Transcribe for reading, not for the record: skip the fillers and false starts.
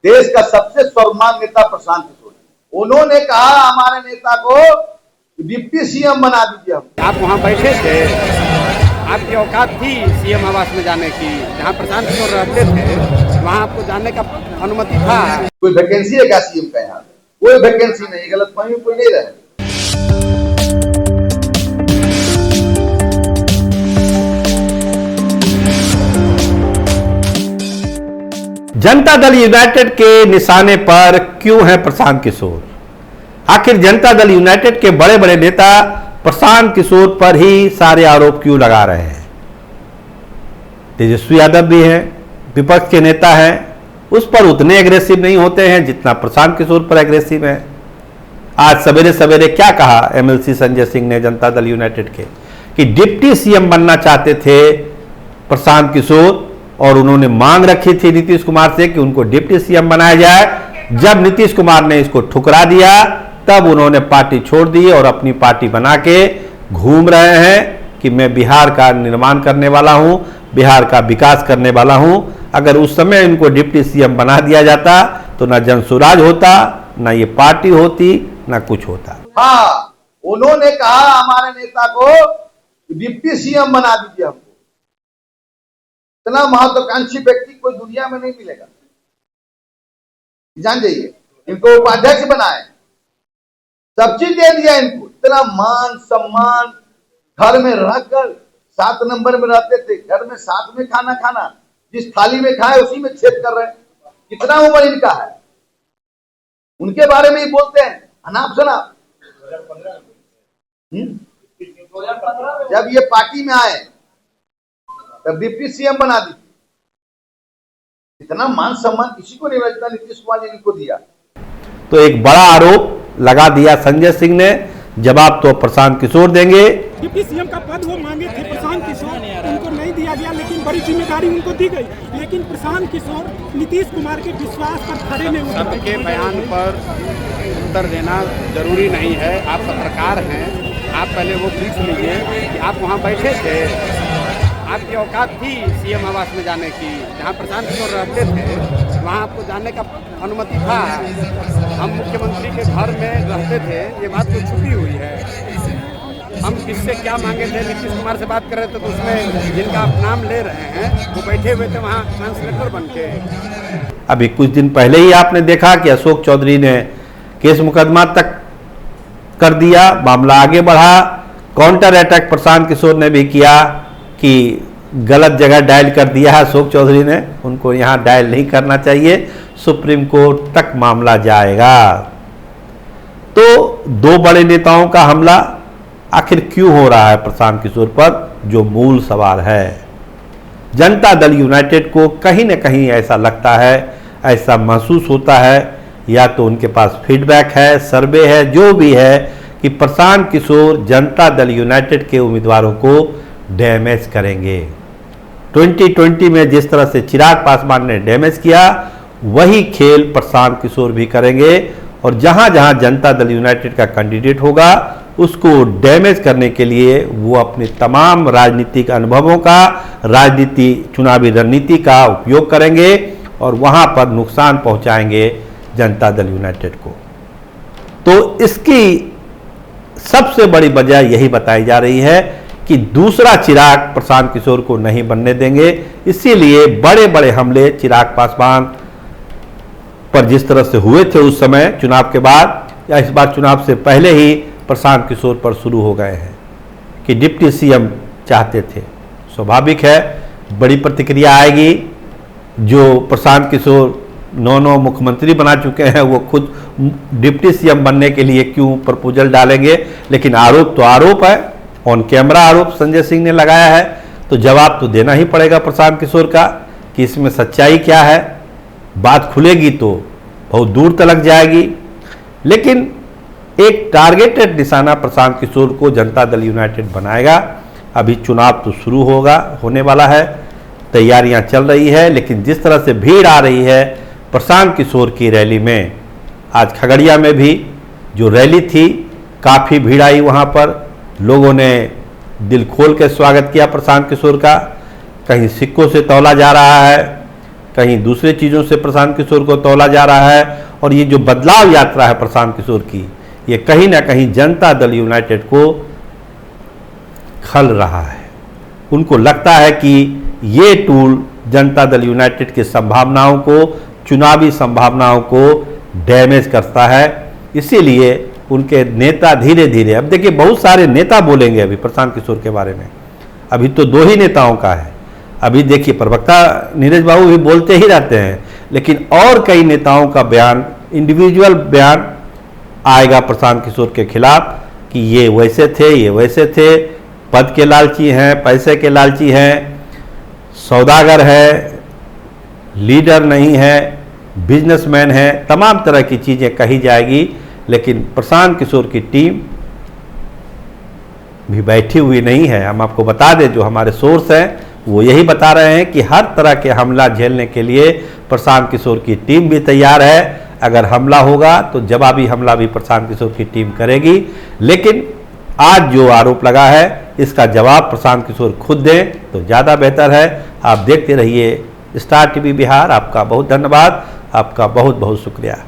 देश का सबसे सर्वमान्य नेता प्रशांत किशोर, उन्होंने कहा हमारे नेता को डिप्टी सीएम बना दीजिए। आप वहाँ बैठे थे, आपकी औकात थी सीएम आवास में जाने की, जहाँ प्रशांत किशोर रहते थे वहाँ आपको जाने का अनुमति था। कोई वैकेंसी है क्या सीएम का? यहाँ कोई वैकेंसी नहीं, गलतफहमी कोई नहीं रहे। जनता दल यूनाइटेड के निशाने पर क्यों है प्रशांत किशोर? आखिर जनता दल यूनाइटेड के बड़े बड़े नेता प्रशांत किशोर पर ही सारे आरोप क्यों लगा रहे हैं? तेजस्वी यादव भी हैं, विपक्ष के नेता हैं, उस पर उतने एग्रेसिव नहीं होते हैं जितना प्रशांत किशोर पर एग्रेसिव है। आज सवेरे सवेरे क्या कहा एमएलसी संजय सिंह ने जनता दल यूनाइटेड के कि डिप्टी सीएम बनना चाहते थे प्रशांत किशोर, और उन्होंने मांग रखी थी नीतीश कुमार से कि उनको डिप्टी सीएम बनाया जाए। जब नीतीश कुमार ने इसको ठुकरा दिया तब उन्होंने पार्टी छोड़ दी और अपनी पार्टी बना के घूम रहे हैं कि मैं बिहार का निर्माण करने वाला हूं, बिहार का विकास करने वाला हूं। अगर उस समय इनको डिप्टी सीएम बना दिया जाता तो ना जनसुराज होता, ना ये पार्टी होती, ना कुछ होता। हाँ, उन्होंने कहा हमारे नेता को डिप्टी सीएम बना दीजिए। हमको इतना महत्वाकांक्षी व्यक्ति कोई दुनिया में नहीं मिलेगा, जान जाइए। इनको उपाध्यक्ष बनाए, सब चीज दे दिया इनको। इतना मान सम्मान, घर में रहकर 7 नंबर में रहते थे, घर में साथ में खाना खाना, जिस थाली में खाए उसी में छेद कर रहे हैं। कितना उम्र इनका है? उनके बारे में ही बोलते हैं अनाप शनाप। जब ये पार्टी में आए तब डिप्टी सीएम बना दी। इतना मान सम्मान किसी को नहीं मिलता, नीतीश कुमार ने इनको दिया। तो एक बड़ा आरोप लगा दिया संजय सिंह ने, जवाब तो प्रशांत किशोर देंगे। डिप्टी सीएम का पद वो मांगे थे प्रशांत किशोर, उनको नहीं दिया गया, लेकिन बड़ी जिम्मेदारी उनको दी गई। लेकिन प्रशांत किशोर नीतीश कुमार के विश्वास पर खड़े नहीं उतरे। सबके बयान पर उत्तर देना जरूरी नहीं है। आप पत्रकार हैं, आप पहले वो पूछ लीजिए कि आप वहाँ बैठे थे, आपकी औकात थी सीएम आवास में जाने की, जहाँ प्रशांत किशोर रहते थे वहाँ आपको जाने का अनुमति था। हम मुख्यमंत्री के घर में रहते थे, ये बात तो छुपी हुई है। हम किससे क्या मांगे थे, नीतीश कुमार से बात कर रहे थे तो उसमें जिनका आप नाम ले रहे हैं वो बैठे हुए थे वहाँ ट्रांसलेटर बन के। अभी कुछ दिन पहले ही आपने देखा कि अशोक चौधरी ने केस मुकदमा तक कर दिया, मामला आगे बढ़ा। काउंटर अटैक प्रशांत किशोर ने भी किया कि गलत जगह डायल कर दिया है अशोक चौधरी ने, उनको यहाँ डायल नहीं करना चाहिए, सुप्रीम कोर्ट तक मामला जाएगा। तो दो बड़े नेताओं का हमला आखिर क्यों हो रहा है प्रशांत किशोर पर, जो मूल सवाल है। जनता दल यूनाइटेड को कहीं ना कहीं ऐसा लगता है, ऐसा महसूस होता है, या तो उनके पास फीडबैक है, सर्वे है, जो भी है, कि प्रशांत किशोर जनता दल यूनाइटेड के उम्मीदवारों को डैमेज करेंगे। 2020 में जिस तरह से चिराग पासवान ने डैमेज किया, वही खेल प्रशांत किशोर भी करेंगे, और जहां जहां जनता दल यूनाइटेड का कैंडिडेट होगा उसको डैमेज करने के लिए वो अपने तमाम राजनीतिक अनुभवों का, राजनीति चुनावी रणनीति का उपयोग करेंगे और वहां पर नुकसान पहुंचाएंगे जनता दल यूनाइटेड को। तो इसकी सबसे बड़ी वजह यही बताई जा रही है कि दूसरा चिराग प्रशांत किशोर को नहीं बनने देंगे। इसीलिए बड़े बड़े हमले चिराग पासवान पर जिस तरह से हुए थे उस समय चुनाव के बाद, या इस बार चुनाव से पहले ही प्रशांत किशोर पर शुरू हो गए हैं कि डिप्टी सीएम चाहते थे। स्वाभाविक है, बड़ी प्रतिक्रिया आएगी। जो प्रशांत किशोर 9 मुख्यमंत्री बना चुके हैं, वो खुद डिप्टी सीएम बनने के लिए क्यों प्रपोजल डालेंगे? लेकिन आरोप तो आरोप है, ऑन कैमरा आरोप संजय सिंह ने लगाया है, तो जवाब तो देना ही पड़ेगा प्रशांत किशोर का कि इसमें सच्चाई क्या है। बात खुलेगी तो बहुत दूर तक जाएगी, लेकिन एक टारगेटेड निशाना प्रशांत किशोर को जनता दल यूनाइटेड बनाएगा। अभी चुनाव तो शुरू होने वाला है, तैयारियां चल रही है, लेकिन जिस तरह से भीड़ आ रही है प्रशांत किशोर की रैली में, आज खगड़िया में भी जो रैली थी काफ़ी भीड़ आई, वहाँ पर लोगों ने दिल खोल के स्वागत किया प्रशांत किशोर का। कहीं सिक्कों से तौला जा रहा है, कहीं दूसरे चीज़ों से प्रशांत किशोर को तौला जा रहा है। और ये जो बदलाव यात्रा है प्रशांत किशोर की, ये कहीं ना कहीं जनता दल यूनाइटेड को खल रहा है। उनको लगता है कि ये टूल जनता दल यूनाइटेड की संभावनाओं को, चुनावी संभावनाओं को डैमेज करता है। इसीलिए उनके नेता धीरे धीरे, अब देखिए बहुत सारे नेता बोलेंगे अभी प्रशांत किशोर के बारे में, अभी तो 2 ही नेताओं का है। अभी देखिए प्रवक्ता नीरज बाबू भी बोलते ही रहते हैं, लेकिन और कई नेताओं का बयान, इंडिविजुअल बयान आएगा प्रशांत किशोर के खिलाफ कि ये वैसे थे, ये वैसे थे, पद के लालची हैं, पैसे के लालची हैं, सौदागर है, लीडर नहीं है, बिजनेसमैन है, तमाम तरह की चीज़ें कही जाएगी। लेकिन प्रशांत किशोर की टीम भी बैठी हुई नहीं है। हम आपको बता दें, जो हमारे सोर्स हैं वो यही बता रहे हैं कि हर तरह के हमला झेलने के लिए प्रशांत किशोर की टीम भी तैयार है। अगर हमला होगा तो जवाबी हमला भी प्रशांत किशोर की टीम करेगी। लेकिन आज जो आरोप लगा है इसका जवाब प्रशांत किशोर खुद दें तो ज़्यादा बेहतर है। आप देखते रहिए स्टार टीवी बिहार। आपका बहुत धन्यवाद, आपका बहुत बहुत शुक्रिया।